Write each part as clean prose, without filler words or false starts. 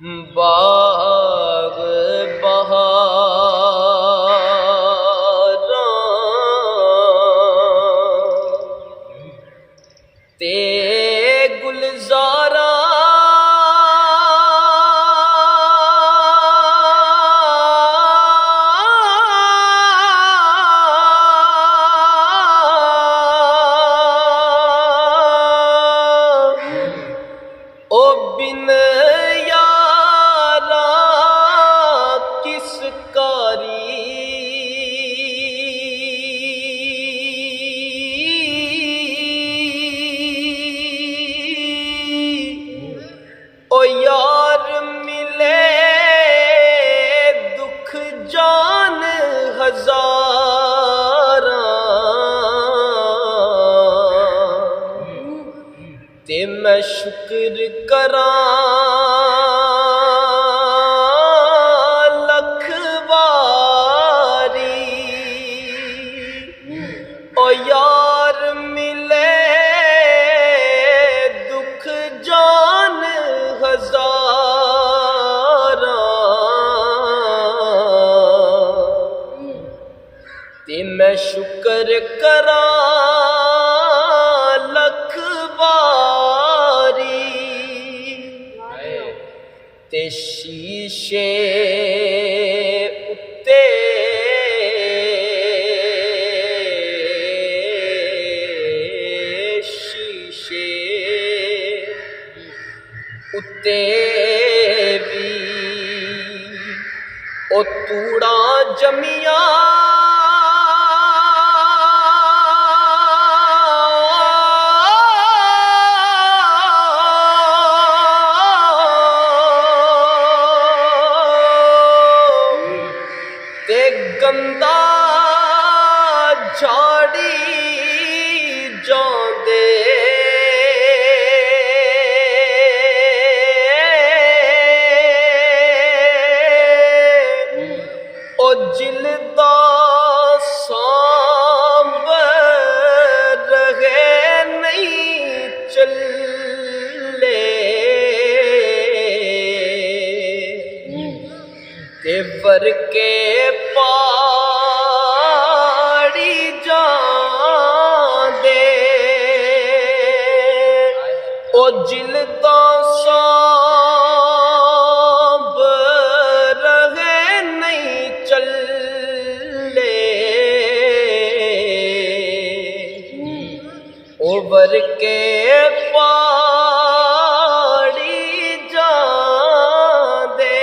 बाग बहारां ते गुलजारा ओ बिन यारा किस कारी ओ यार मिले दुख जान हजारा ते मैं शुक्र करां लख बारी ओ यार मिले दुख जान हजारा ते मैं शुक्र करां लख बारी ते शीशे उत्ते शीशे उत्ते भी ओ तूड़ा जमिया ते गंदा झाड़ी जांदे ओ जिलदा सांब रहे नहीं चले ते वर के पाड़ी जांदे ओ जिलदा सांब रहे नहीं चले ओ वर के पाड़ी जांदे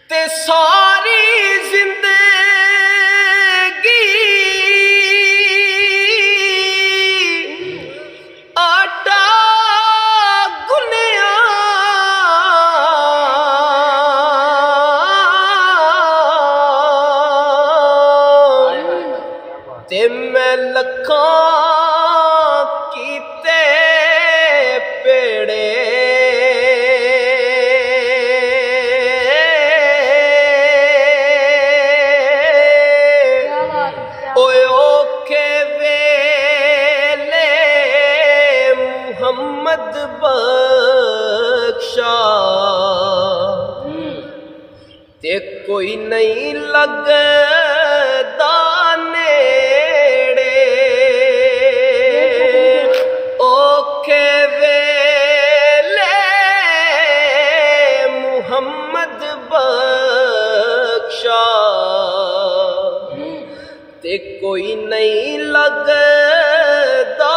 ते सारी जिंदगी आटा गुनिया ते मैं लखां कीते पेड़े ओए औखे वेले मुहम्मद बख्शा ते कोई नहीं लगदा नेड़े औखे वेले मुहम्मद बख्शा ते कोई नहीं लगदा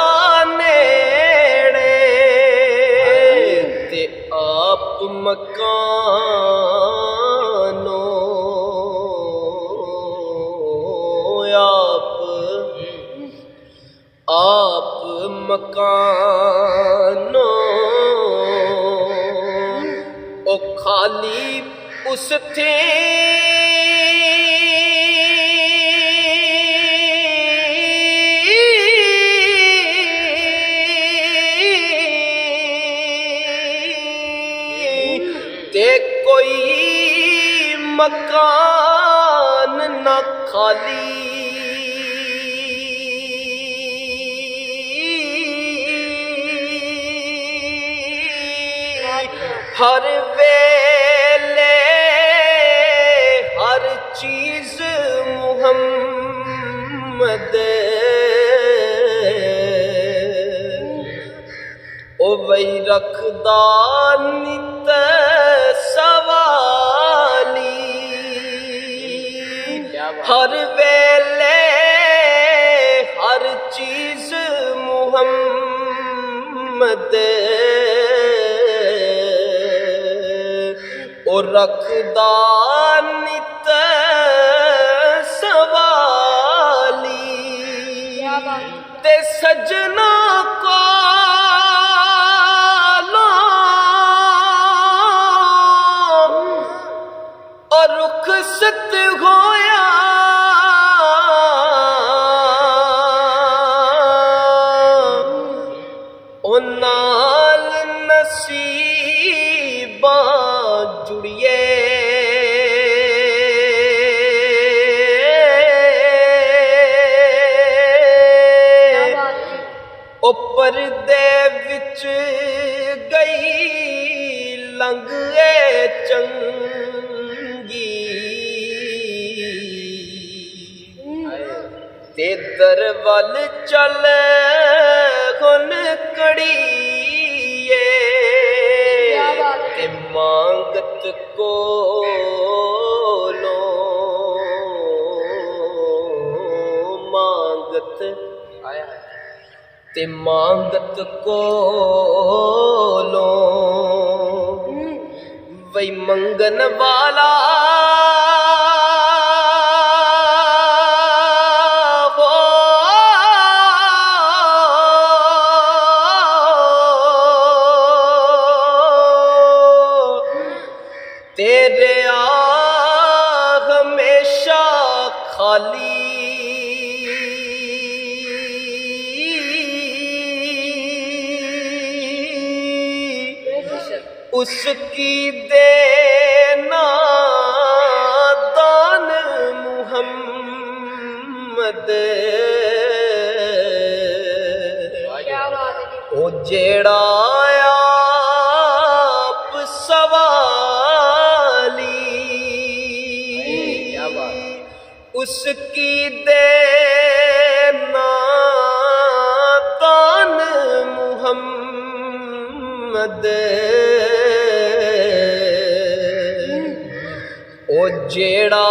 नेड़े ते आप मकानो आप मकानो ओ खाली उस थे ते कोई मकान न खाली हर वेले हर चीज मुहम्मद ओ वही रखदा नित सवाली हर वेले हर चीज मुहम्मद ओ रखदा नित सवाली ते सजना को और रुखसत होया ओ नाल नसीबां जुड़िए ओ पर्दे विच गई लंघे चंगी ते दरवल चल गुन कड़िए ते मांगत को लो मांगत ते मांगत को लो वही मंगन वाला हो तेरे आ हमेशा खाली उसकी देना दान मुहम्मद ओ जेड़ा आप सवाली उसकी देना दान मुहम्मद ओ जेड़ा